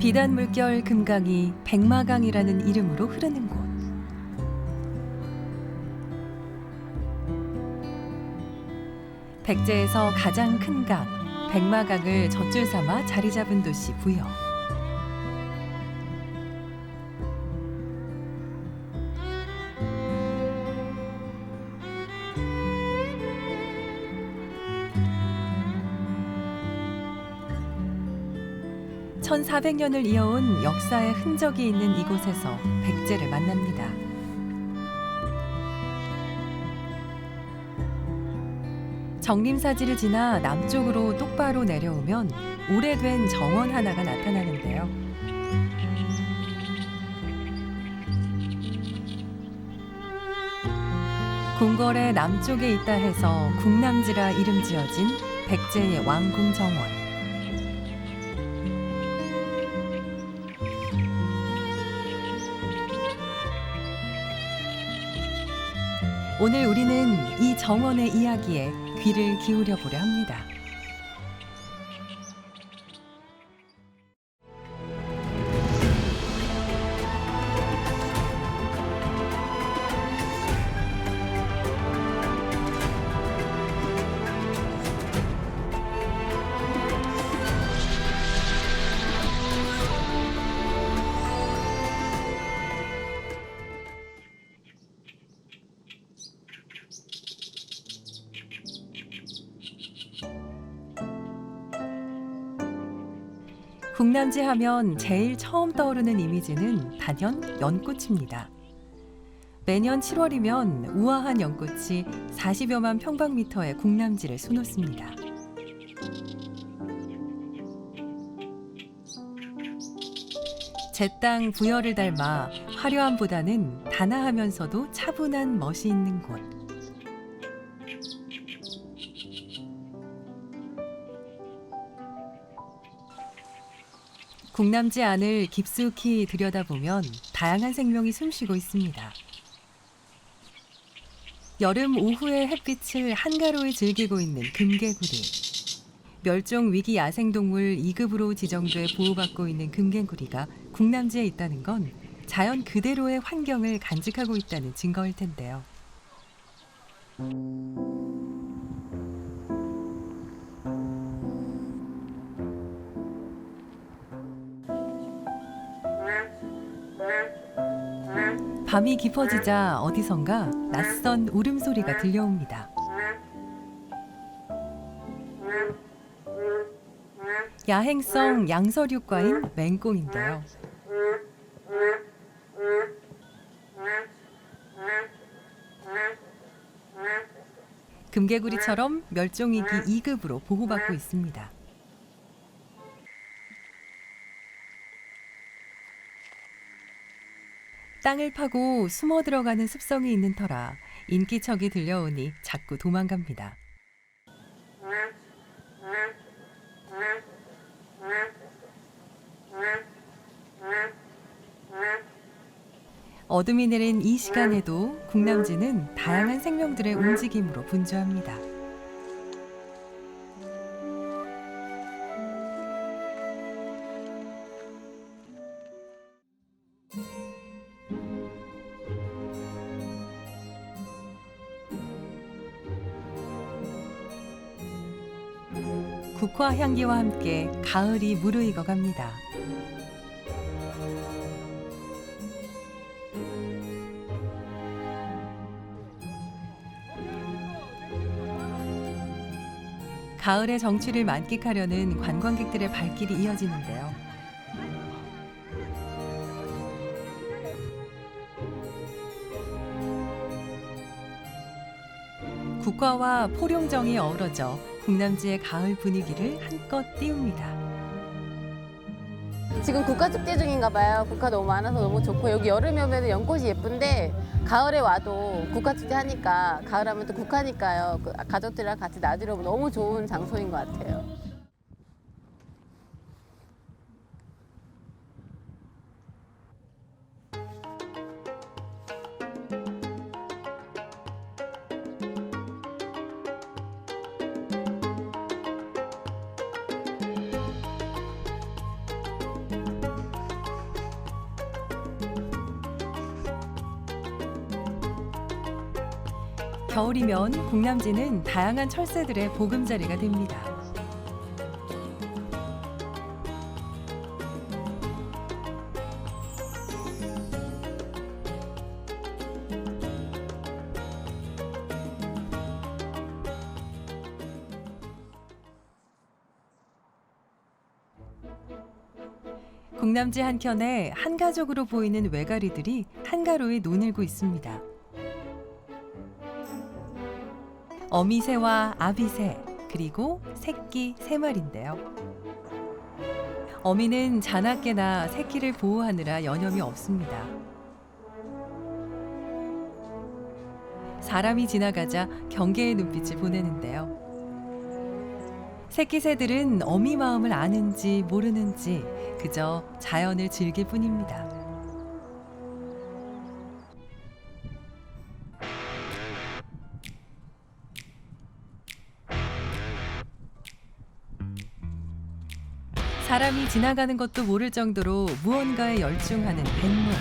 비단 물결 금강이 백마강이라는 이름으로 흐르는 곳. 백제에서 가장 큰 강, 백마강을 젖줄 삼아 자리 잡은 도시 부여. (1400년을) 이어온 역사의 흔적이 있는 이곳에서 백제를 만납니다. 정림사지를 지나 남쪽으로 똑바로 내려오면 오래된 정원 하나가 나타나는데요. 궁궐의 남쪽에 있다 해서 궁남지라 이름 지어진 백제의 왕궁정원. 오늘 우리는 이 정원의 이야기에 귀를 기울여 보려 합니다. 궁남지 하면 제일 처음 떠오르는 이미지는 단연 연꽃입니다. 매년 7월이면 우아한 연꽃이 40여만 평방미터의 궁남지를 수놓습니다. 제 땅 부여를 닮아 화려함보다는 단아하면서도 차분한 멋이 있는 곳. 궁남지 안을 깊숙이 들여다보면 다양한 생명이 숨쉬고 있습니다. 여름 오후의 햇빛을 한가로이 즐기고 있는 금개구리. 멸종 위기 야생동물 2급으로 지정돼 보호받고 있는 금개구리가 궁남지에 있다는 건 자연 그대로의 환경을 간직하고 있다는 증거일 텐데요. 밤이 깊어지자 어디선가 낯선 울음소리가 들려옵니다. 야행성 양서류과인 맹꽁인데요. 금개구리처럼 멸종위기 2급으로 보호받고 있습니다. 땅을 파고 숨어 들어가는 습성이 있는 터라 인기척이 들려오니 자꾸 도망갑니다. 어둠이 내린 이 시간에도 궁남지는 다양한 생명들의 움직임으로 분주합니다. 국화 향기와 함께 가을이 무르익어 갑니다. 가을의 정취를 만끽하려는 관광객들의 발길이 이어지는데요. 국화와 포룡정이 어우러져 궁남지의 가을 분위기를 한껏 띄웁니다. 지금 국화축제 중인가 봐요. 국화 너무 많아서 너무 좋고, 여기 여름에 오면 연꽃이 예쁜데 가을에 와도 국화축제 하니까, 가을 하면 또 국화니까요. 가족들이랑 같이 나들이 오면 너무 좋은 장소인 것 같아요. 겨울이면 국남지는 다양한 철새들의 보금자리가 됩니다. 국남지 한켠에 한가족으로 보이는 외가리들이 한가로이 논일고 있습니다. 어미새와 아비새, 그리고 새끼 3마리인데요. 어미는 자나깨나 새끼를 보호하느라 여념이 없습니다. 사람이 지나가자 경계의 눈빛을 보내는데요. 새끼 새들은 어미 마음을 아는지 모르는지 그저 자연을 즐길 뿐입니다. 사람이 지나가는 것도 모를 정도로 무언가에 열중하는 백로.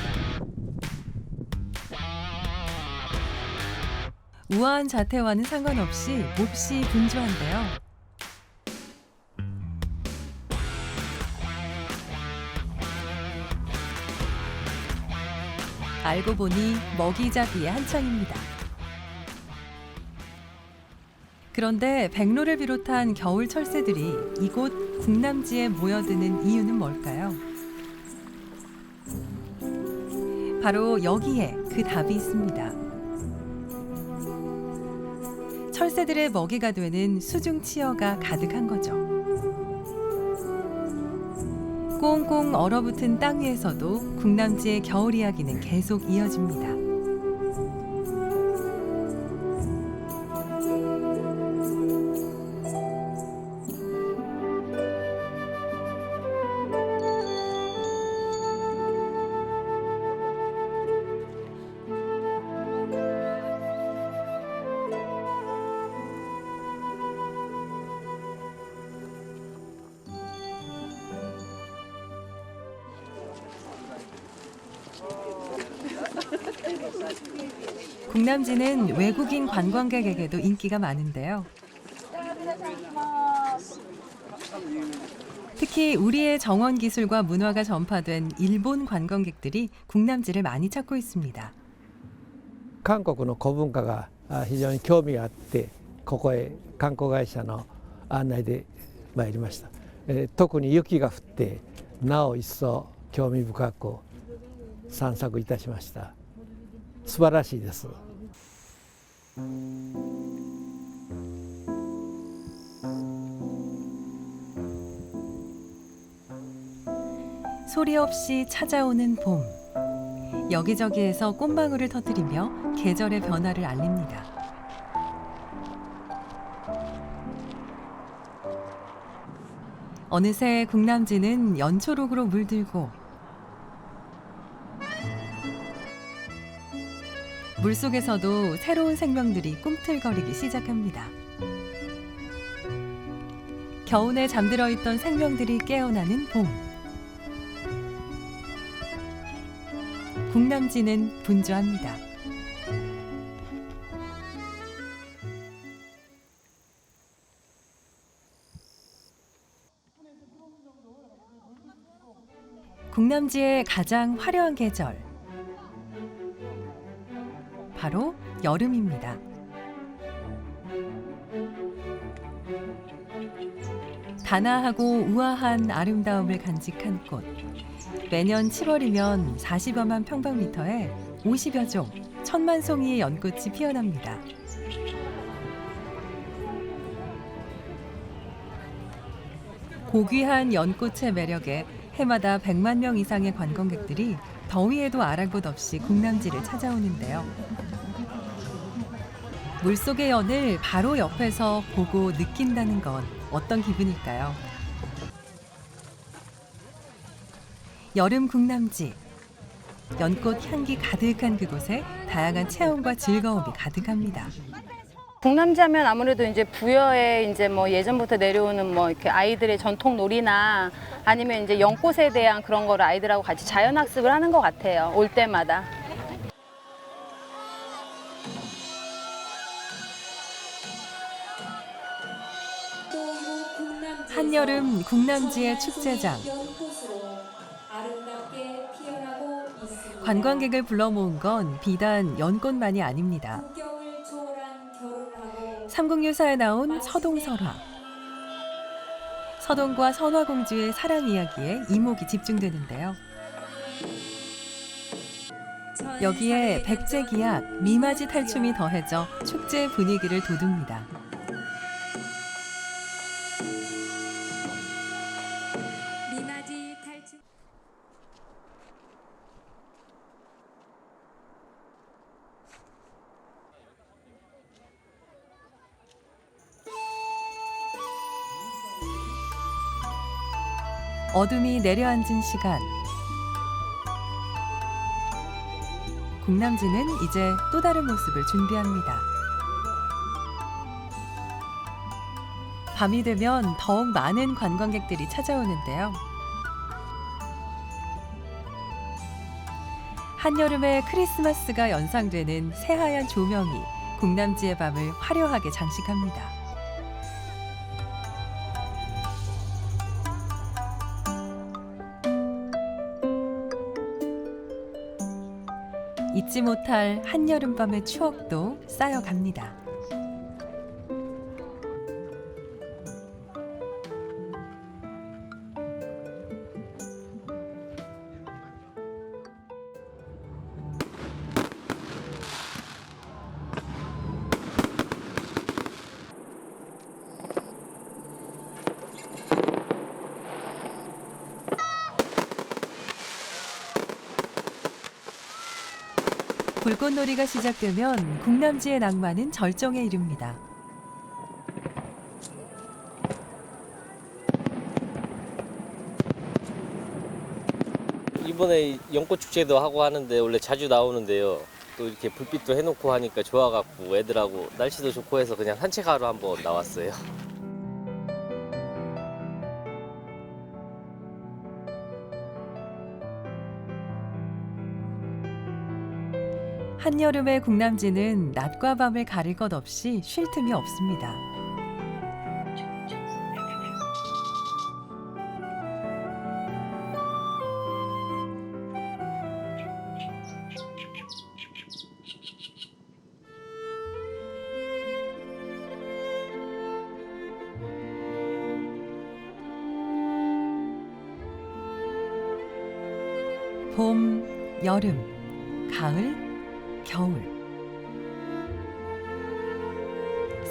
우아한 자태와는 상관없이 몹시 분주한데요. 알고 보니 먹이 잡이의 한창입니다. 그런데 백로를 비롯한 겨울 철새들이 이곳 국남지에 모여드는 이유는 뭘까요? 바로 여기에 그 답이 있습니다. 철새들의 먹이가 되는 수중치어가 가득한 거죠. 꽁꽁 얼어붙은 땅 위에서도 국남지의 겨울 이야기는 계속 이어집니다. 국남지는 외국인 관광객에게도 인기가 많은데요. 특히 우리의 정원 기술과 문화가 전파된 일본 관광객들이 국남지를 많이 찾고 있습니다. 韓国の古文化が非常に興味があってここへ観光会社の案内で参りました。特に雪が降ってなお一層興味深く散策いたしました。素晴らしいです。 소리 없이 찾아오는 봄. 여기저기에서 꽃망울을 터뜨리며 계절의 변화를 알립니다. 어느새 국남지는 연초록으로 물들고 물속에서도 새로운 생명들이 꿈틀거리기 시작합니다. 겨우내 잠들어 있던 생명들이 깨어나는 봄. 국남지는 분주합니다. 국남지의 가장 화려한 계절. 바로 여름입니다. 단아하고 우아한 아름다움을 간직한 꽃. 매년 7월이면 40여만 평방미터에 50여 종, 1000만 송이의 연꽃이 피어납니다. 고귀한 연꽃의 매력에 해마다 100만 명 이상의 관광객들이 더위에도 아랑 곳 없이 국남지를 찾아오는데요. 물속의 연을 바로 옆에서 보고 느낀다는 건 어떤 기분일까요? 여름 국남지. 연꽃 향기 가득한 그곳에 다양한 체험과 즐거움이 가득합니다. 국남지 하면 아무래도 이제 부여에 이제 뭐 예전부터 내려오는 뭐 이렇게 아이들의 전통 놀이나 아니면 이제 연꽃에 대한 그런 거를 아이들하고 같이 자연학습을 하는 것 같아요. 올 때마다. 한여름 국남지의 축제장. 관광객을 불러 모은 건 비단 연꽃만이 아닙니다. 삼국유사에 나온 서동설화. 서동과 선화공주의 사랑 이야기에 이목이 집중되는데요. 여기에 백제기약, 미마지 탈춤이 더해져 축제 분위기를 돋웁니다. 미마지 탈춤. 어둠이 내려앉은 시간. 국남지는 이제 또 다른 모습을 준비합니다. 밤이 되면 더욱 많은 관광객들이 찾아오는데요. 한여름의 크리스마스가 연상되는 새하얀 조명이 국남지의 밤을 화려하게 장식합니다. 잊지 못할 한여름밤의 추억도 쌓여갑니다. 불꽃놀이가 시작되면 국남지의 낭만은 절정에 이릅니다. 이번에 연꽃 축제도 하고 하는데 원래 자주 나오는데요. 또 이렇게 불빛도 해놓고 하니까 좋아갖고 애들하고 날씨도 좋고 해서 그냥 산책하러 한번 나왔어요. 한여름의 국남지는 낮과 밤을 가릴 것 없이 쉴 틈이 없습니다. 봄, 여름, 가을, 겨울.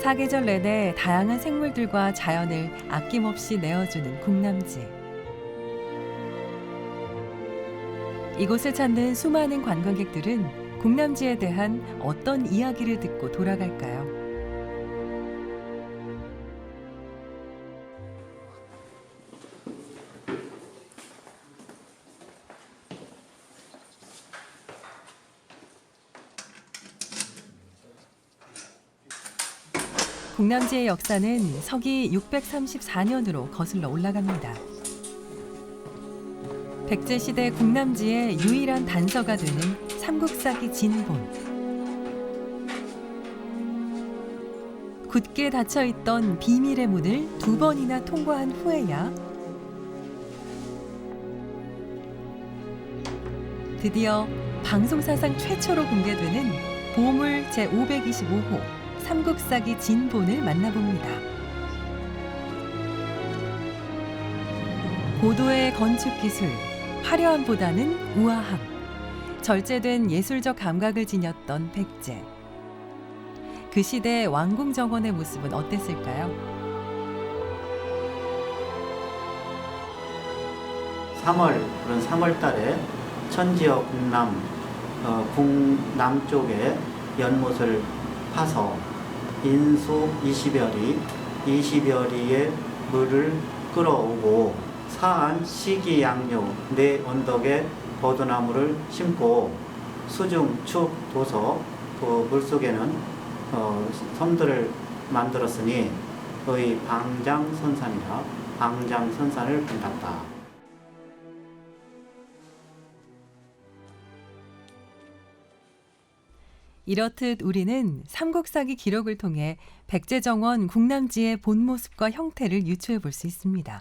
사계절 내내 다양한 생물들과 자연을 아낌없이 내어주는 국남지. 이곳을 찾는 수많은 관광객들은 국남지에 대한 어떤 이야기를 듣고 돌아갈까요? 국남지의 역사는 서기 634년으로 거슬러 올라갑니다. 백제시대 국남지의 유일한 단서가 되는 삼국사기 진본. 굳게 닫혀있던 비밀의 문을 2번이나 통과한 후에야 드디어 방송사상 최초로 공개되는 보물 제525호 삼국사기 진본을 만나봅니다. 고도의 건축 기술, 화려함보다는 우아함, 절제된 예술적 감각을 지녔던 백제. 그 시대 왕궁 정원의 모습은 어땠을까요? 3월, 그런 3월 달에 천지역 궁 남쪽에 연못을 파서 인수 20여리의 물을 끌어오고 사안 시기양요 네 언덕에 버드나무를 심고 수중 축 도서 그 물속에는 섬들을 만들었으니 거의 방장선산이라 방장선산을 본다. 이렇듯 우리는 삼국사기 기록을 통해 백제정원 궁남지의 본 모습과 형태를 유추해 볼 수 있습니다.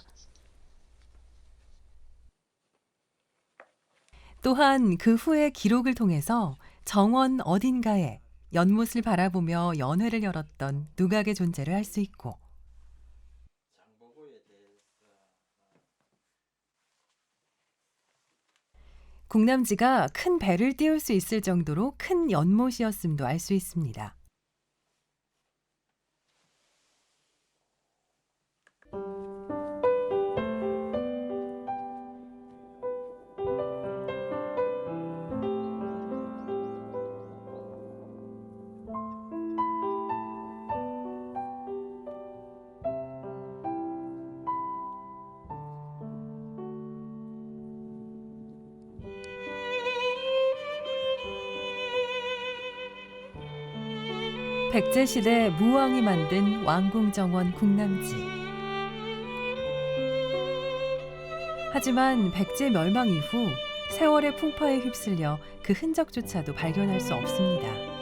또한 그 후의 기록을 통해서 정원 어딘가에 연못을 바라보며 연회를 열었던 누각의 존재를 알 수 있고, 궁남지가 큰 배를 띄울 수 있을 정도로 큰 연못이었음도 알 수 있습니다. 백제시대 무왕이 만든 왕궁정원 궁남지. 하지만 백제 멸망 이후 세월의 풍파에 휩쓸려 그 흔적조차도 발견할 수 없습니다.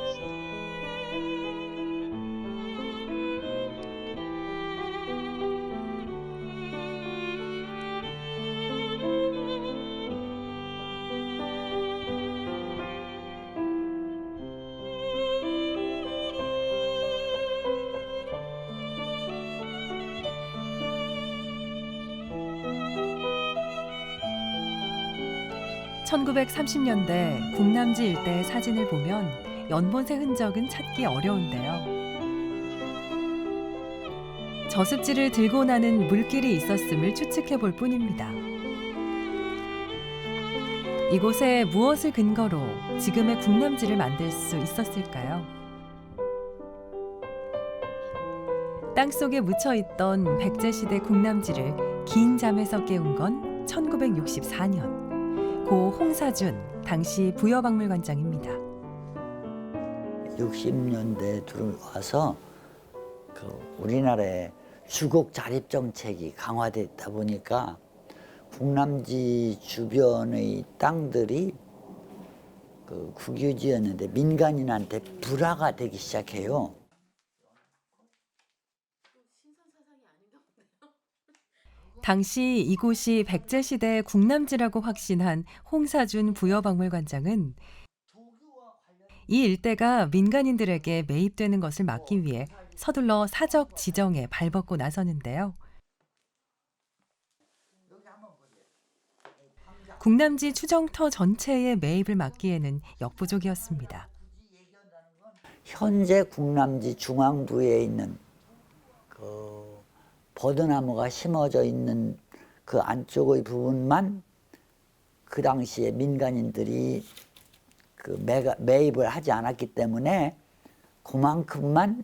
(1930년대) 궁남지 일대의 사진을 보면 연못의 흔적은 찾기 어려운데요. 저습지를 들고 나는 물길이 있었음을 추측해 볼 뿐입니다. 이곳에 무엇을 근거로 지금의 궁남지를 만들 수 있었을까요? 땅속에 묻혀있던 백제시대 궁남지를 긴 잠에서 깨운 건 1964년. 고 홍사준 당시 부여박물관장입니다. 60년대에 들어와서 우리나라의 주곡 자립 정책이 강화됐다 보니까 궁남지 주변의 땅들이 국유지였는데 민간인한테 불화가 되기 시작해요. 당시 이곳이 백제시대의 궁남지라고 확신한 홍사준 부여박물관장은 이 일대가 민간인들에게 매입되는 것을 막기 위해 서둘러 사적 지정에 발벗고 나서는데요. 궁남지 추정터 전체의 매입을 막기에는 역부족이었습니다. 현재 궁남지 중앙부에 있는 버드나무가 심어져 있는 그 안쪽의 부분만 그 당시에 민간인들이 매입을 하지 않았기 때문에 그만큼만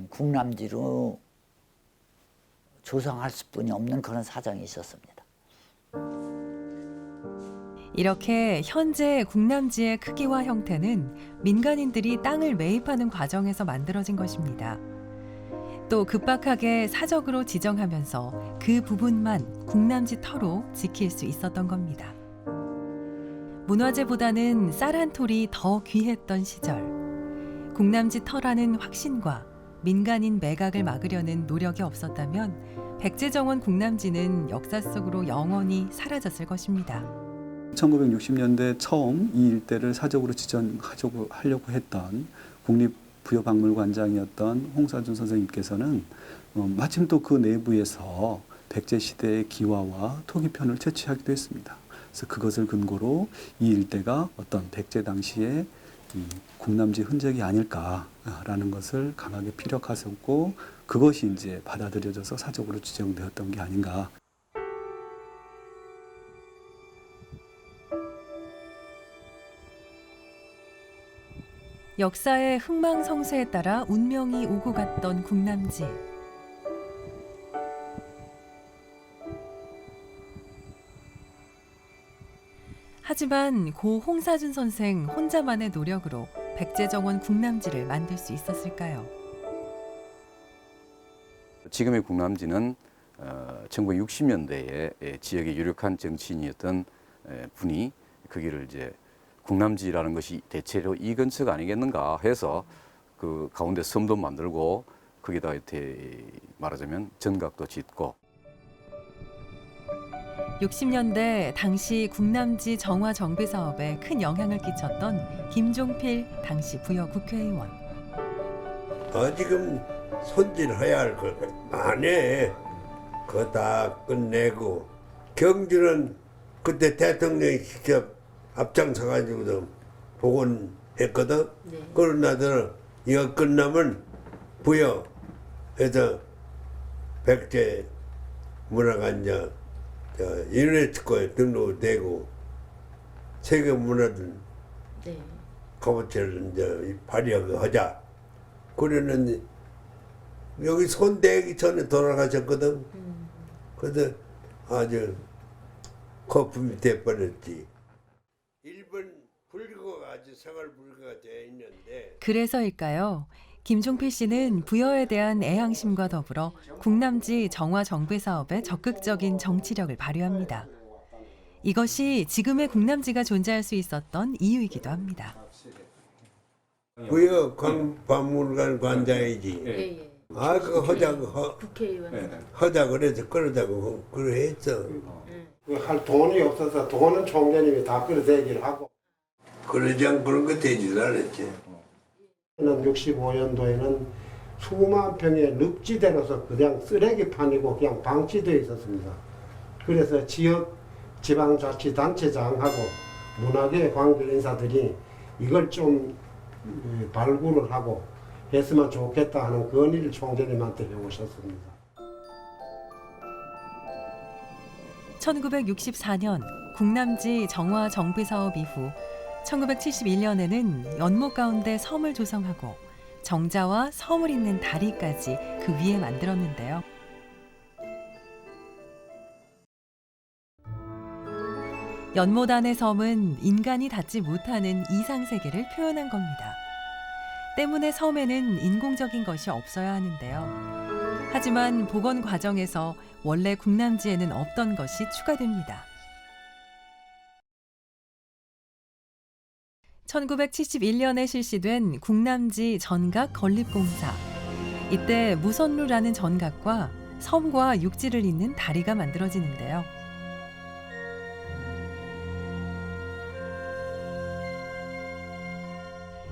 궁남지로 조성할 수뿐이 없는 그런 사정이 있었습니다. 이렇게 현재 궁남지의 크기와 형태는 민간인들이 땅을 매입하는 과정에서 만들어진 것입니다. 또 급박하게 사적으로 지정하면서 그 부분만 궁남지 터로 지킬 수 있었던 겁니다. 문화재보다는 쌀 한 톨이 더 귀했던 시절, 궁남지 터라는 확신과 민간인 매각을 막으려는 노력이 없었다면 백제정원 궁남지는 역사 속으로 영원히 사라졌을 것입니다. 1960년대 처음 이 일대를 사적으로 지정하려고 했던 국립부여박물관장이었던 홍사준 선생님께서는 마침 또 그 내부에서 백제시대의 기와와 토기편을 채취하기도 했습니다. 그래서 그것을 근거로 이 일대가 어떤 백제 당시의 궁남지 흔적이 아닐까라는 것을 강하게 피력하셨고, 그것이 이제 받아들여져서 사적으로 지정되었던 게 아닌가. 역사의 흥망성쇠에 따라 운명이 오고 갔던 궁남지. 하지만 고 홍사준 선생 혼자만의 노력으로 백제정원 궁남지를 만들 수 있었을까요? 지금의 궁남지는 1960년대에 지역의 유력한 정치인이었던 분이 거기를 이제 국남지라는 것이 대체로 이 근처가 아니겠는가 해서 그 가운데 섬도 만들고 거기다 이렇게 말하자면 전각도 짓고 60년대 당시 국남지 정화 정비 사업에 큰 영향을 끼쳤던 김종필 당시 부여 국회의원. 지금 손질해야 할 것 많네. 그거 다 끝내고 경주는 그때 대통령이 직접 앞장서가지고도 복원했거든. 그러나들 이거 끝나면 부여해서 백제 문화관장 유네스코에 등록되고 세계 문화든 값어치를 이제 발휘하자. 그러는 여기 손대기 전에 돌아가셨거든. 그래서 아주 거품이 돼버렸지. 일본 불교가 아주 생활 불교가 되어 있는데. 그래서일까요? 김종필 씨는 부여에 대한 애향심과 더불어 국남지 정화 정비 사업에 적극적인 정치력을 발휘합니다. 이것이 지금의 국남지가 존재할 수 있었던 이유이기도 합니다. 부여 박물관 관장이지. 그 하자고 하자 그래서 그러자고 그래 했어. 할 돈이 없어서 돈은 총재님이 다 끌어대기를 하고. 그러지 않고 그런 거 되지도 않았지. 65년도에는 수만 평의 늪지대로서 그냥 쓰레기판이고 그냥 방치되어 있었습니다. 그래서 지역 지방자치단체장하고 문화계 관계 인사들이 이걸 좀 발굴을 하고 했으면 좋겠다 하는 건의를 총재님한테 해오셨습니다. 1964년 국남지 정화 정비 사업 이후 1971년에는 연못 가운데 섬을 조성하고 정자와 섬을 잇는 다리까지 그 위에 만들었는데요. 연못 안의 섬은 인간이 닿지 못하는 이상세계를 표현한 겁니다. 때문에 섬에는 인공적인 것이 없어야 하는데요. 하지만 복원 과정에서 원래 국남지에는 없던 것이 추가됩니다. 1971년에 실시된 국남지 전각 건립공사. 이때 무선루라는 전각과 섬과 육지를 잇는 다리가 만들어지는데요.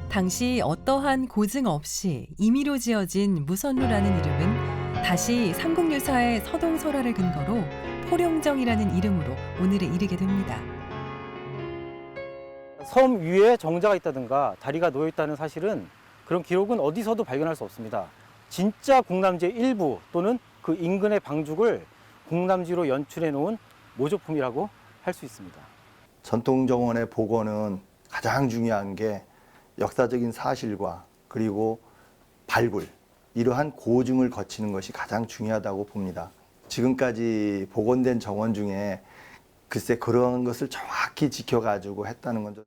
당시 어떠한 고증 없이 임의로 지어진 무선루라는 이름은 다시 삼국유사의 서동설화를 근거로 포룡정이라는 이름으로 오늘에 이르게 됩니다. 섬 위에 정자가 있다든가 다리가 놓여 있다는 사실은 그런 기록은 어디서도 발견할 수 없습니다. 진짜 국남지의 일부 또는 그 인근의 방죽을 국남지로 연출해 놓은 모조품이라고 할 수 있습니다. 전통정원의 복원은 가장 중요한 게 역사적인 사실과 그리고 발굴, 이러한 고증을 거치는 것이 가장 중요하다고 봅니다. 지금까지 복원된 정원 중에 글쎄 그런 것을 정확히 지켜가지고 했다는 건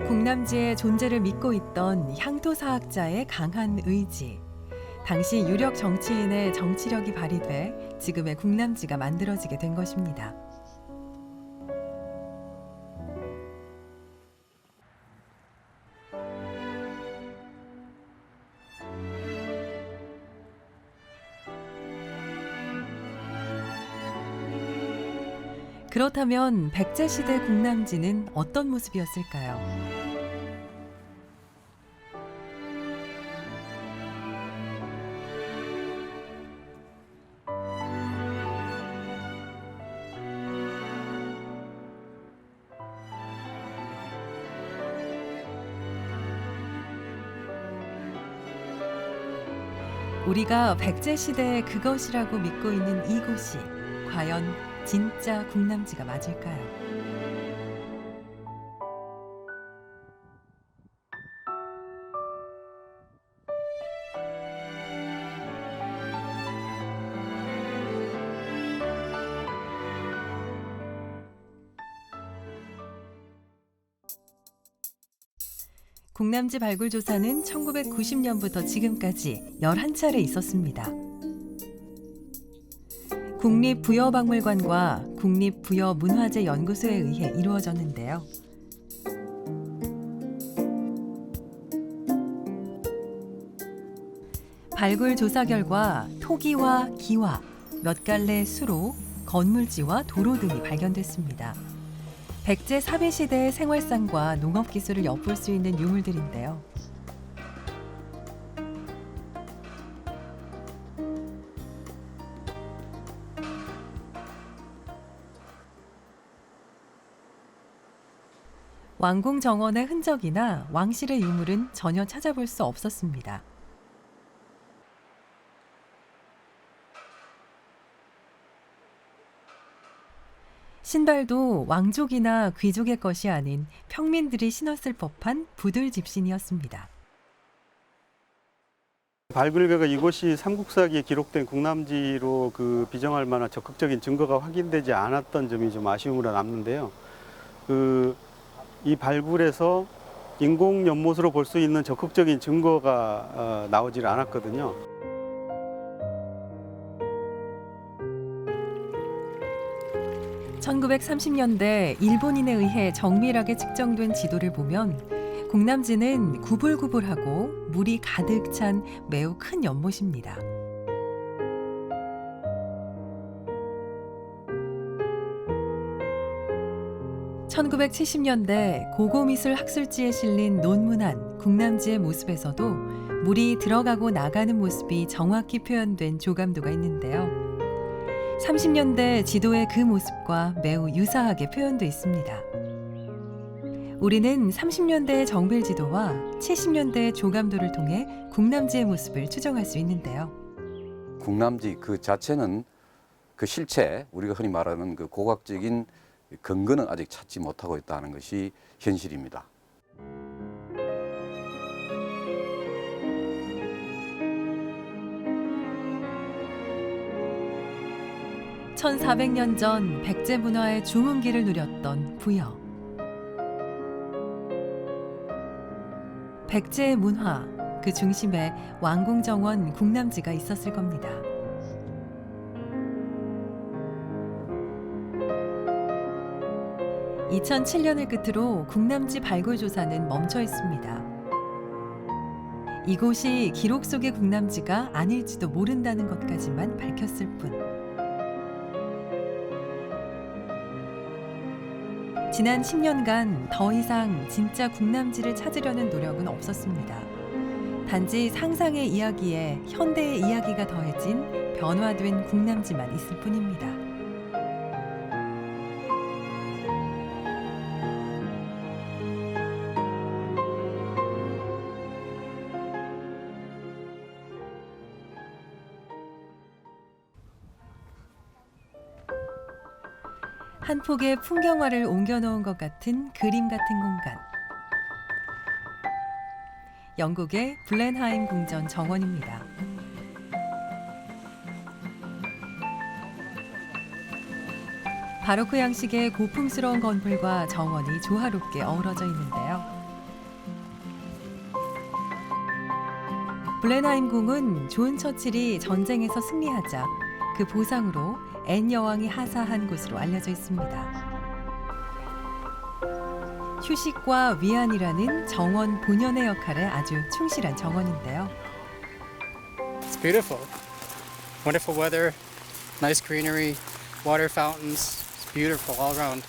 국남지의 존재를 믿고 있던 향토사학자의 강한 의지. 당시 유력 정치인의 정치력이 발휘돼 지금의 국남지가 만들어지게 된 것입니다. 그렇다면 백제시대 국남지는 어떤 모습이었을까요? 우리가 백제시대의 그것이라고 믿고 있는 이곳이 과연 진짜 국남지가 맞을까요? 국남지 발굴 조사는 1990년부터 지금까지 11차례 있었습니다. 국립부여박물관과 국립부여문화재 연구소에 의해 이루어졌는데요. 발굴 조사 결과 토기와 기와, 몇 갈래 수로, 건물지와 도로 등이 발견됐습니다. 백제 사비 시대의 생활상과 농업 기술을 엿볼 수 있는 유물들인데요. 왕궁 정원의 흔적이나 왕실의 유물은 전혀 찾아볼 수 없었습니다. 신발도 왕족이나 귀족의 것이 아닌 평민들이 신었을 법한 부들 집신이었습니다. 발굴 결과 이곳이 삼국사기에 기록된 국남지로 비정할 만한 적극적인 증거가 확인되지 않았던 점이 좀 아쉬움으로 남는데요. 이 발굴에서 인공 연못으로 볼 수 있는 적극적인 증거가 나오질 않았거든요. (1930년대) 일본인에 의해 정밀하게 측정된 지도를 보면 국남지는 구불구불하고 물이 가득 찬 매우 큰 연못입니다. (1970년대) 고고미술 학술지에 실린 논문한 국남지의 모습에서도 물이 들어가고 나가는 모습이 정확히 표현된 조감도가 있는데요. 30년대 지도의 그 모습과 매우 유사하게 표현돼 있습니다. 우리는 30년대의 정밀 지도와 70년대의 조감도를 통해 국남지의 모습을 추정할 수 있는데요. 국남지 그 자체는 그 실체, 우리가 흔히 말하는 그 고각적인 근거는 아직 찾지 못하고 있다는 것이 현실입니다. (1400년) 전 백제 문화의 중흥기를 누렸던 부여. 백제의 문화, 그 중심에 왕궁정원 국남지가 있었을 겁니다. (2007년을) 끝으로 국남지 발굴 조사는 멈춰 있습니다. 이곳이 기록 속의 국남지가 아닐지도 모른다는 것까지만 밝혔을 뿐. 지난 10년간 더 이상 진짜 국남지를 찾으려는 노력은 없었습니다. 단지 상상의 이야기에 현대의 이야기가 더해진 변화된 국남지만 있을 뿐입니다. 한 폭의 풍경화를 옮겨놓은 것 같은 그림 같은 공간. 영국의 블렌하임 궁전 정원입니다. 바로크 양식의 고풍스러운 건물과 정원이 조화롭게 어우러져 있는데요. 블렌하임 궁은 존 처칠이 전쟁에서 승리하자 그 보상으로 앤 여왕이 하사한 곳으로 알려져 있습니다. 휴식과 위안이라는 정원 본연의 역할에 아주 충실한 정원인데요. It's beautiful. Wonderful weather, nice greenery, water fountains. It's beautiful all around.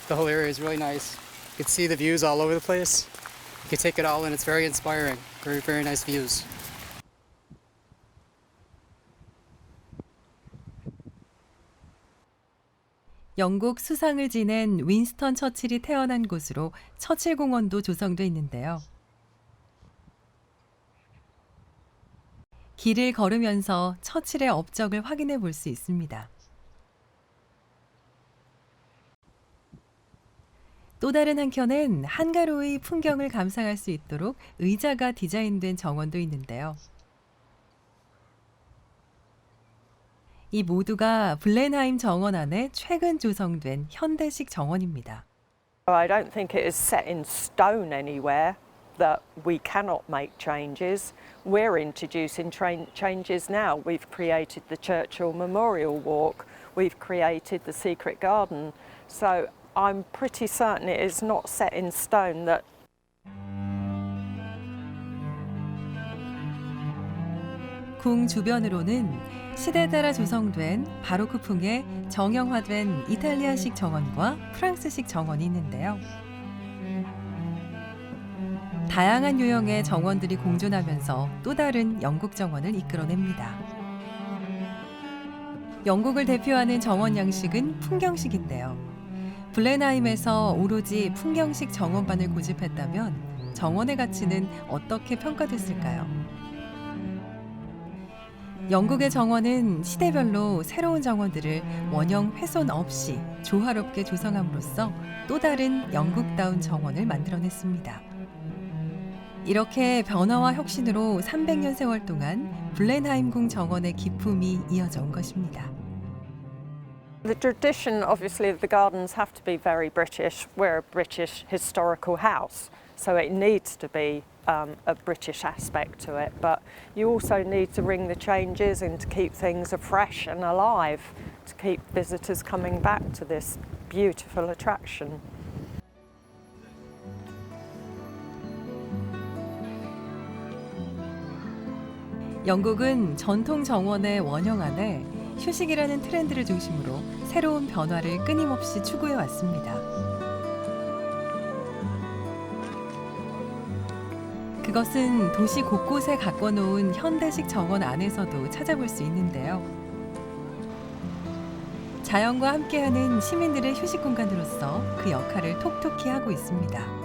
The whole area is really nice. You can see the views all over the place. You can take it all in. It's very inspiring. Very, very nice views. 영국 수상을 지낸 윈스턴 처칠이 태어난 곳으로 처칠 공원도 조성돼 있는데요. 길을 걸으면서 처칠의 업적을 확인해 볼 수 있습니다. 또 다른 한켠엔 한가로이 풍경을 감상할 수 있도록 의자가 디자인된 정원도 있는데요. 이 모두가 블렌하임 정원 안에 최근 조성된 현대식 정원입니다. I don't think it is set in stone anywhere. that we cannot make changes, we're introducing changes now. We've created the Churchill Memorial Walk, we've created the Secret Garden. So I'm pretty certain it is not set in stone that 궁 주변으로는 시대에 따라 조성된 바로크풍의 정형화된 이탈리아식 정원과 프랑스식 정원이 있는데요. 다양한 유형의 정원들이 공존하면서 또 다른 영국 정원을 이끌어냅니다. 영국을 대표하는 정원 양식은 풍경식인데요. 블렌하임에서 오로지 풍경식 정원반을 고집했다면 정원의 가치는 어떻게 평가됐을까요? 영국의 정원은 시대별로 새로운 정원들을 원형 훼손 없이 조화롭게 조성함으로써 또 다른 영국다운 정원을 만들어냈습니다. 이렇게 변화와 혁신으로 300년 세월 동안 블렌하임궁 정원의 기품이 이어져 온 것입니다. the tradition, obviously, of the gardens have to be very British. We're a British historical house, so it needs to be a British aspect to it. But you also need to bring the changes and to keep things fresh and alive, to keep visitors coming back to this beautiful attraction. 영국은 전통 정원의 원형 안에 휴식이라는 트렌드를 중심으로 새로운 변화를 끊임없이 추구해 왔습니다. 그것은 도시 곳곳에 가꿔놓은 현대식 정원 안에서도 찾아볼 수 있는데요. 자연과 함께하는 시민들의 휴식 공간으로서 그 역할을 톡톡히 하고 있습니다.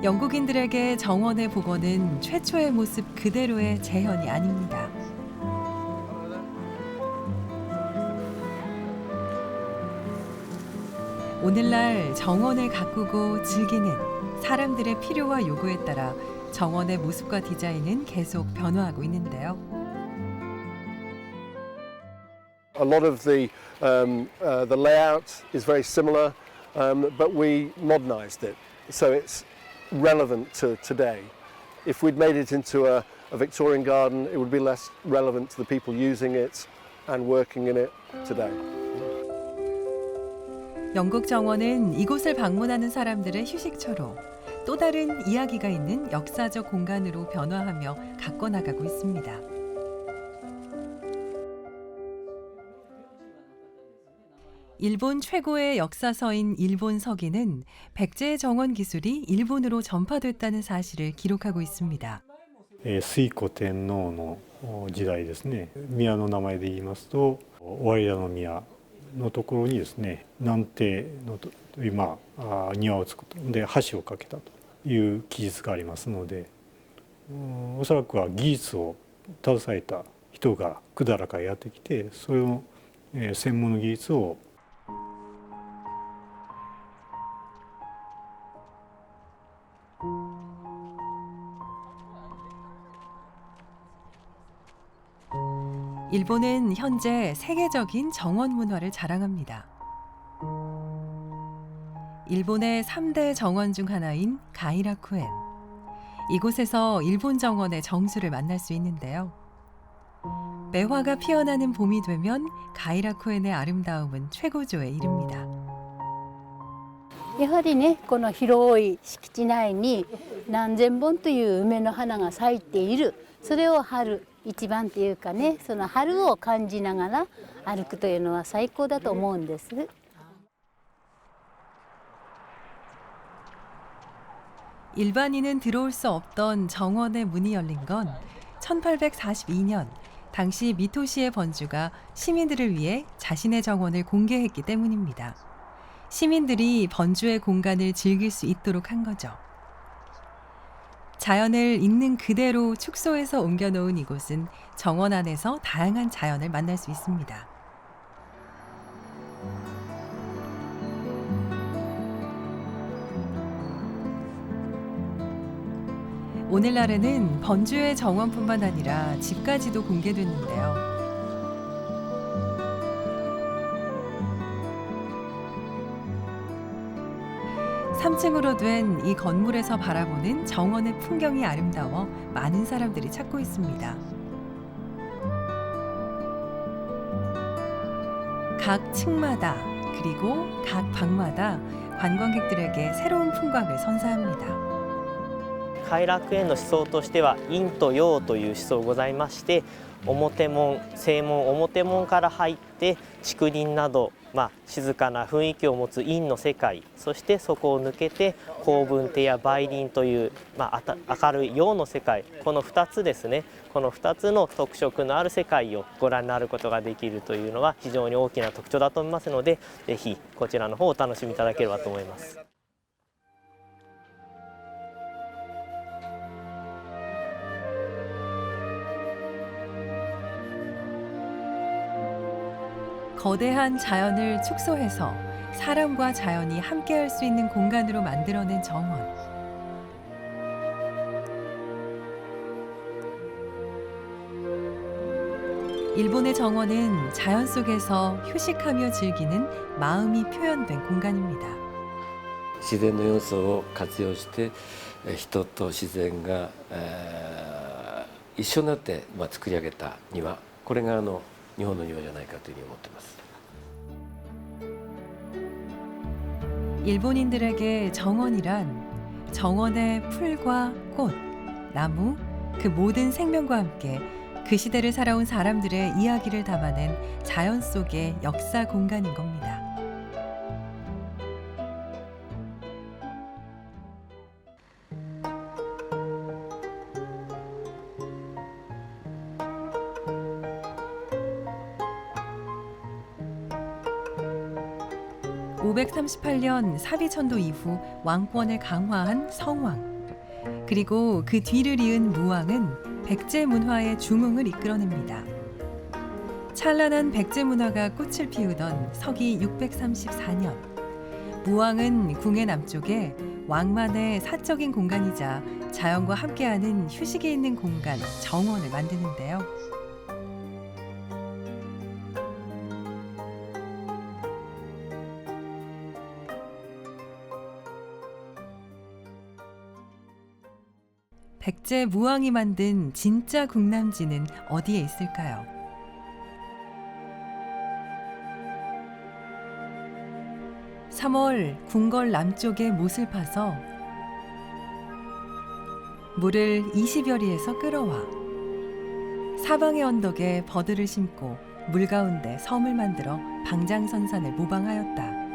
영국인들에게 정원의 복원은 최초의 모습 그대로의 재현이 아닙니다. 오늘날 정원을 가꾸고 즐기는 사람들의 필요와 요구에 따라 정원의 모습과 디자인은 계속 변화하고 있는데요. A lot of the layout is very similar, but we modernized it, so it's relevant to today. If we'd made it into a Victorian garden, it would be less relevant to the people using it and working in it today. 영국 정원은 이곳을 방문하는 사람들의 휴식처로 또 다른 이야기가 있는 역사적 공간으로 변화하며 가꿔나가고 있습니다. 일본 최고의 역사서인 일본 서기는 백제의 정원 기술이 일본으로 전파됐다는 사실을 기록하고 있습니다. 推古天皇の時代ですね。宮の名前で言いますと尾張の宮のところにですね、南帝のと今庭を作ったで橋を架けたという記述がありますので、おそらくは技術を携えた人が百済からやってきて、それの専門の技術を일본은 현재 세계적인 정원 문화를 자랑합니다. 일본의 3대 정원 중 하나인 가이라쿠엔. 이곳에서 일본 정원의 정수를 만날 수 있는데요. 매화가 피어나는 봄이 되면 가이라쿠엔의 아름다움은 최고조에 이릅니다. やはりね、この広い敷地内に何千本という梅の花が咲いている。それを春一番っていうかね、その春を感じながら歩くというのは最高だと思うんです。 일반인은 들어올 수 없던 정원의 문이 열린 건 1842년 당시 미토시의 번주가 시민들을 위해 자신의 정원을 공개했기 때문입니다. 시민들이 번주의 공간을 즐길 수 있도록 한 거죠. 자연을 있는 그대로 축소해서 옮겨놓은 이곳은 정원 안에서 다양한 자연을 만날 수 있습니다. 오늘날에는 번주의 정원뿐만 아니라 집까지도 공개됐는데요. 3층으로 된 이 건물에서 바라보는 정원의 풍경이 아름다워 많은 사람들이 찾고 있습니다. 각 층마다 그리고 각 방마다 관광객들에게 새로운 풍광을 선사합니다. 偕楽園の思想としては陰と陽という思想ございまして、表門正門表門から入って竹林など、静かな雰囲気を持つ陰の世界、そしてそこを抜けて光文亭や梅林という、明るい陽の世界、この2つですね、この2つの特色のある世界をご覧になることができるというのは非常に大きな特徴だと思いますので、ぜひこちらの方をお楽しみいただければと思います。거대한 자연을 축소해서 사람과 자연이 함께할 수 있는 공간으로 만들어낸 정원. 일본의 정원은 자연 속에서 휴식하며 즐기는 마음이 표현된 공간입니다. 自然の要素を活用して人と自然が一緒になって作り上げた庭、これが日本の庭じゃないかというふうに思っています。 일본인들에게 정원이란 정원의 풀과 꽃, 나무, 그 모든 생명과 함께 그 시대를 살아온 사람들의 이야기를 담아낸 자연 속의 역사 공간인 겁니다. (538년) 사비천도 이후 왕권을 강화한 성왕, 그리고 그 뒤를 이은 무왕은 백제 문화의 중흥을 이끌어냅니다. 찬란한 백제 문화가 꽃을 피우던 서기 634년, 무왕은 궁의 남쪽에 왕만의 사적인 공간이자 자연과 함께하는 휴식이 있는 공간 정원을 만드는데요. 백제 무왕이 만든 진짜 궁남지는 어디에 있을까요? (3월) 궁궐 남쪽에 못을 파서 물을 20여 리에서 끌어와 사방의 언덕에 버드를 심고 물 가운데 섬을 만들어 방장선산을 모방하였다.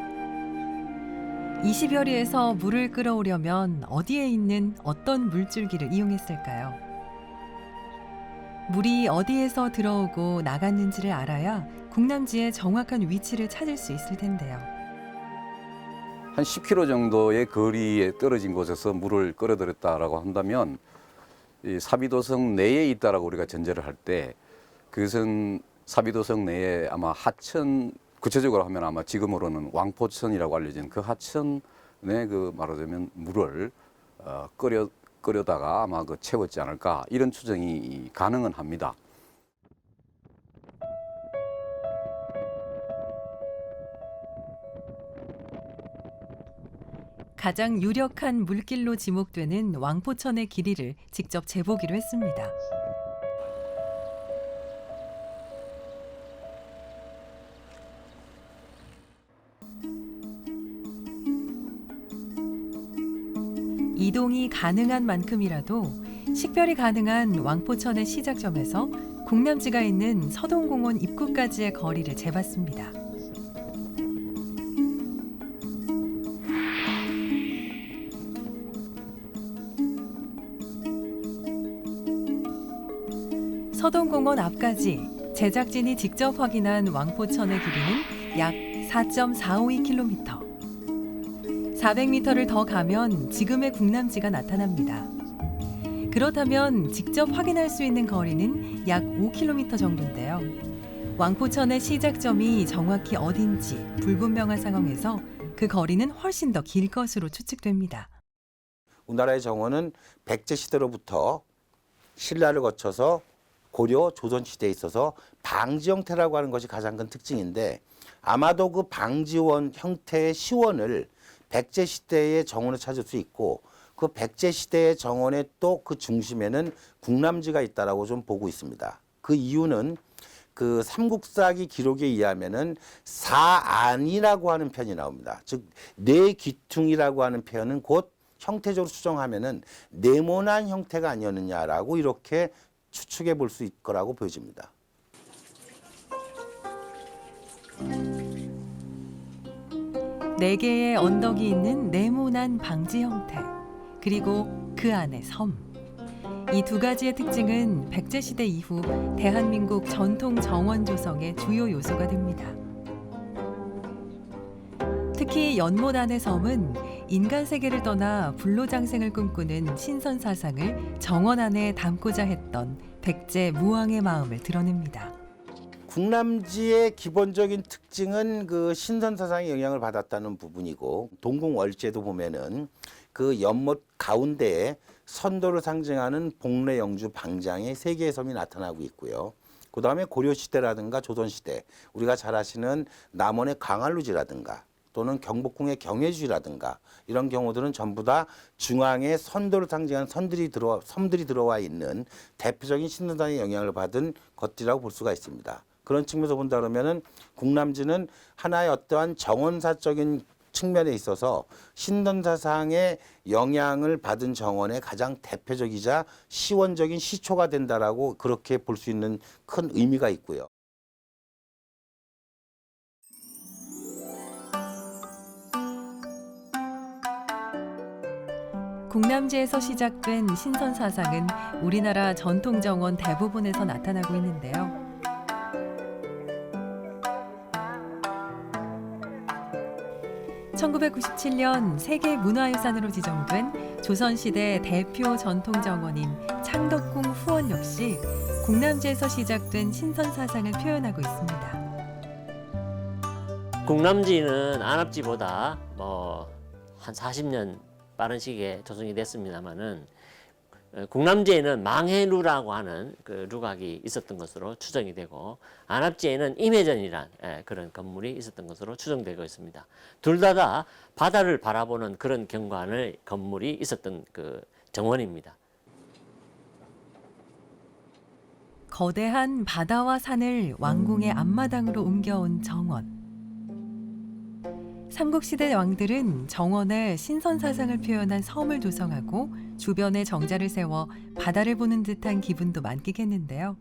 20여 리에서 물을 끌어오려면 어디에 있는 어떤 물줄기를 이용했을까요? 물이 어디에서 들어오고 나갔는지를 알아야 궁남지의 정확한 위치를 찾을 수 있을 텐데요. 한 10km 정도의 거리에 떨어진 곳에서 물을 끌어들였다라고 한다면 이 사비도성 내에 있다라고 우리가 전제를 할 때 그것은 사비도성 내에 아마 하천, 구체적으로 하면 아마 지금으로는 왕포천이라고 알려진 그 하천에 그 말하자면 물을 끓여다가 아마 그 채웠지 않을까 이런 추정이 가능은 합니다. 가장 유력한 물길로 지목되는 왕포천의 길이를 직접 재보기로 했습니다. 이동이 가능한 만큼이라도 식별이 가능한 왕포천의 시작점에서 궁남지가 있는 서동공원 입구까지의 거리를 재봤습니다. 서동공원 앞까지 제작진이 직접 확인한 왕포천의 길이는 약 4.452km. 400m를 더 가면 지금의 궁남지가 나타납니다. 그렇다면 직접 확인할 수 있는 거리는 약 5km 정도인데요. 왕포천의 시작점이 정확히 어딘지 불분명한 상황에서 그 거리는 훨씬 더 길 것으로 추측됩니다. 우리나라의 정원은 백제 시대로부터 신라를 거쳐서 고려, 조선 시대에 있어서 방지 형태라고 하는 것이 가장 큰 특징인데 아마도 그 방지원 형태의 시원을 백제 시대의 정원을 찾을 수 있고 그 백제 시대의 정원의 또 그 중심에는 국남지가 있다라고 좀 보고 있습니다. 그 이유는 그 삼국사기 기록에 의하면은 사안이라고 하는 편이 나옵니다. 즉 뇌귀퉁이라고 하는 표현은 곧 형태적으로 추정하면은 네모난 형태가 아니었느냐라고 이렇게 추측해 볼 수 있을 거라고 보여집니다. 네 개의 언덕이 있는 네모난 방지 형태, 그리고 그 안에 섬. 이 두 가지의 특징은 백제시대 이후 대한민국 전통 정원 조성의 주요 요소가 됩니다. 특히 연못 안의 섬은 인간 세계를 떠나 불로장생을 꿈꾸는 신선 사상을 정원 안에 담고자 했던 백제 무왕의 마음을 드러냅니다. 국남지의 기본적인 특징은 그 신선 사상의 영향을 받았다는 부분이고 동궁월제도 보면은 그 연못 가운데에 선도를 상징하는 복례, 영주, 방장의 세 개의 섬이 나타나고 있고요. 그 다음에 고려시대라든가 조선시대 우리가 잘 아시는 남원의 강알루지라든가 또는 경복궁의 경회주라든가 이런 경우들은 전부 다 중앙에 선도를 상징하는 섬들이 들어와 있는 대표적인 신선사상의 영향을 받은 것들이라고 볼 수가 있습니다. 그런 측면에서 본다 그러면은 국남지는 하나의 어떠한 정원사적인 측면에 있어서 신선사상의 영향을 받은 정원의 가장 대표적이자 시원적인 시초가 된다라고 그렇게 볼 수 있는 큰 의미가 있고요. 국남지에서 시작된 신선 사상은 우리나라 전통 정원 대부분에서 나타나고 있는데요. (1997년) 세계 문화유산으로 지정된 조선시대 대표 전통 정원인 창덕궁 후원 역시 국남지에서 시작된 신선 사상을 표현하고 있습니다. 국남지는 안압지보다 한 40년 빠른 시기에 조성이 됐습니다만은 국남지에는 망해루라고 하는 그 루각이 있었던 것으로 추정이 되고 안압지에는 임해전이란 그런 건물이 있었던 것으로 추정되고 있습니다. 둘 다 바다를 바라보는 그런 경관을 건물이 있었던 그 정원입니다. 거대한 바다와 산을 왕궁의 앞마당으로 옮겨온 정원. 삼국시대 왕들은 정원에 신선 사상을 표현한 섬을 조성하고 주변에 정자를 세워 바다를 보는 듯한 기분도 만끽했는데요.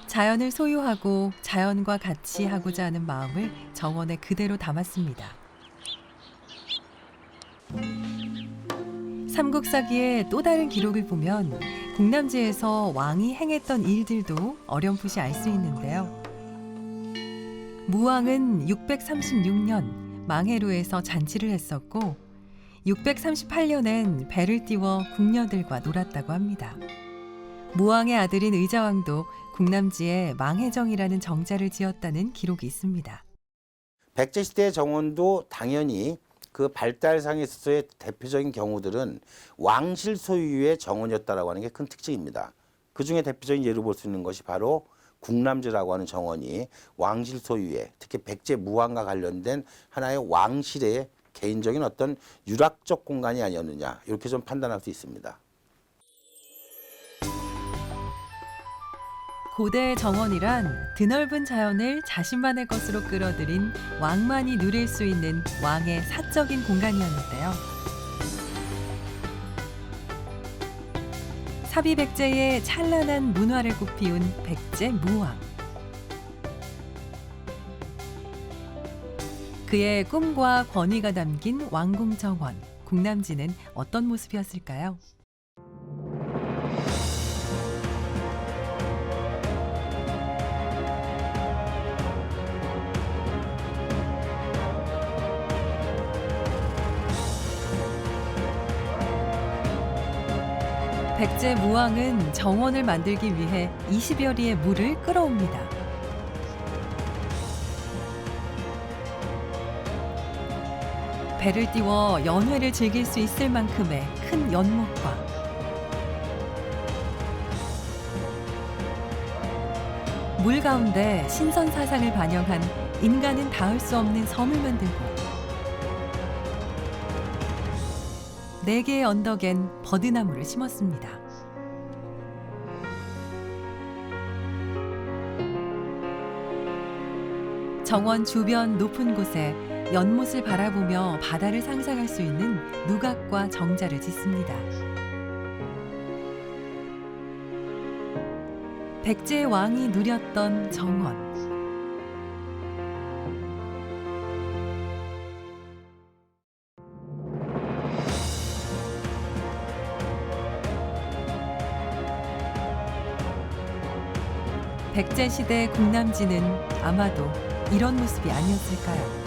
자연을 소유하고 자연과 같이 하고자 하는 마음을 정원에 그대로 담았습니다. 삼국사기의 또 다른 기록을 보면 국남지에서 왕이 행했던 일들도 어렴풋이 알 수 있는데요. 무왕은 636년 망해루에서 잔치를 했었고 638년엔 배를 띄워 궁녀들과 놀았다고 합니다. 무왕의 아들인 의자왕도 국남지에 망해정이라는 정자를 지었다는 기록이 있습니다. 백제시대의 정원도 당연히 그 발달상에 있어서의 대표적인 경우들은 왕실 소유의 정원이었다라고 하는 게 큰 특징입니다. 그 중에 대표적인 예로 볼 수 있는 것이 바로 국남지라고 하는 정원이 왕실 소유의 특히 백제 무왕과 관련된 하나의 왕실의 개인적인 어떤 유락적 공간이 아니었느냐 이렇게 좀 판단할 수 있습니다. 고대 정원이란 드넓은 자연을 자신만의 것으로 끌어들인 왕만이 누릴 수 있는 왕의 사적인 공간이었는데요. 사비백제의 찬란한 문화를 꽃피운 백제 무왕. 그의 꿈과 권위가 담긴 왕궁 정원, 국남지는 어떤 모습이었을까요? 백제 무왕은 정원을 만들기 위해 20여 리의 물을 끌어옵니다. 배를 띄워 연회를 즐길 수 있을 만큼의 큰 연못과 물 가운데 신선 사상을 반영한 인간은 닿을 수 없는 섬을 만들고 4개의 언덕엔 버드나무를 심었습니다. 정원 주변 높은 곳에 연못을 바라보며 바다를 상상할 수 있는 누각과 정자를 짓습니다. 백제 왕이 누렸던 정원. 백제 시대 궁남지는 아마도 이런 모습이 아니었을까요?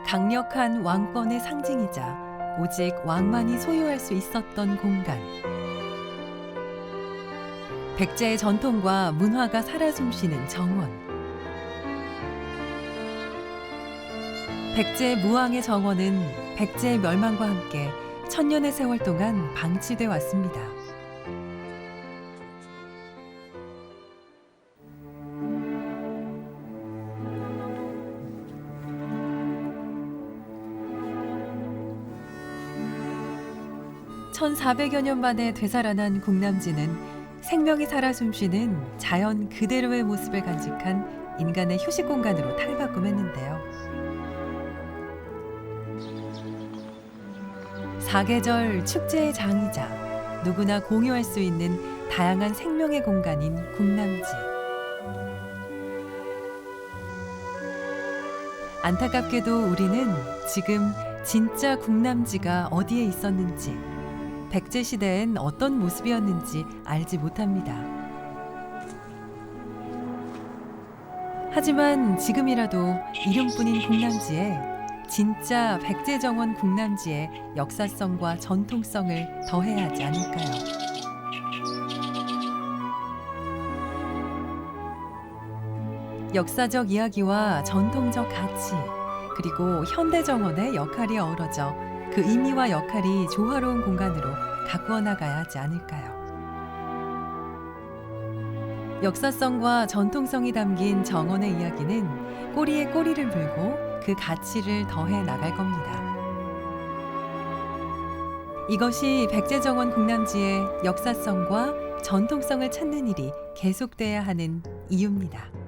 강력한 왕권의 상징이자 오직 왕만이 소유할 수 있었던 공간. 백제의 전통과 문화가 살아 숨쉬는 정원. 백제 무왕의 정원은 백제의 멸망과 함께 천년의 세월 동안 방치돼 왔습니다. (1400여 년) 만에 되살아난 궁남지는 생명이 살아 숨쉬는 자연 그대로의 모습을 간직한 인간의 휴식 공간으로 탈바꿈했는데요. 사계절 축제의 장이자 누구나 공유할 수 있는 다양한 생명의 공간인 궁남지. 안타깝게도 우리는 지금 진짜 궁남지가 어디에 있었는지, 백제 시대엔 어떤 모습이었는지 알지 못합니다. 하지만 지금이라도 이름뿐인 궁남지에 진짜 백제정원 궁남지의 역사성과 전통성을 더해야 하지 않을까요? 역사적 이야기와 전통적 가치, 그리고 현대정원의 역할이 어우러져 그 의미와 역할이 조화로운 공간으로 가꾸어 나가야 하지 않을까요? 역사성과 전통성이 담긴 정원의 이야기는 꼬리에 꼬리를 물고 그 가치를 더해 나갈 겁니다. 이것이 백제정원 궁남지의 역사성과 전통성을 찾는 일이 계속돼야 하는 이유입니다.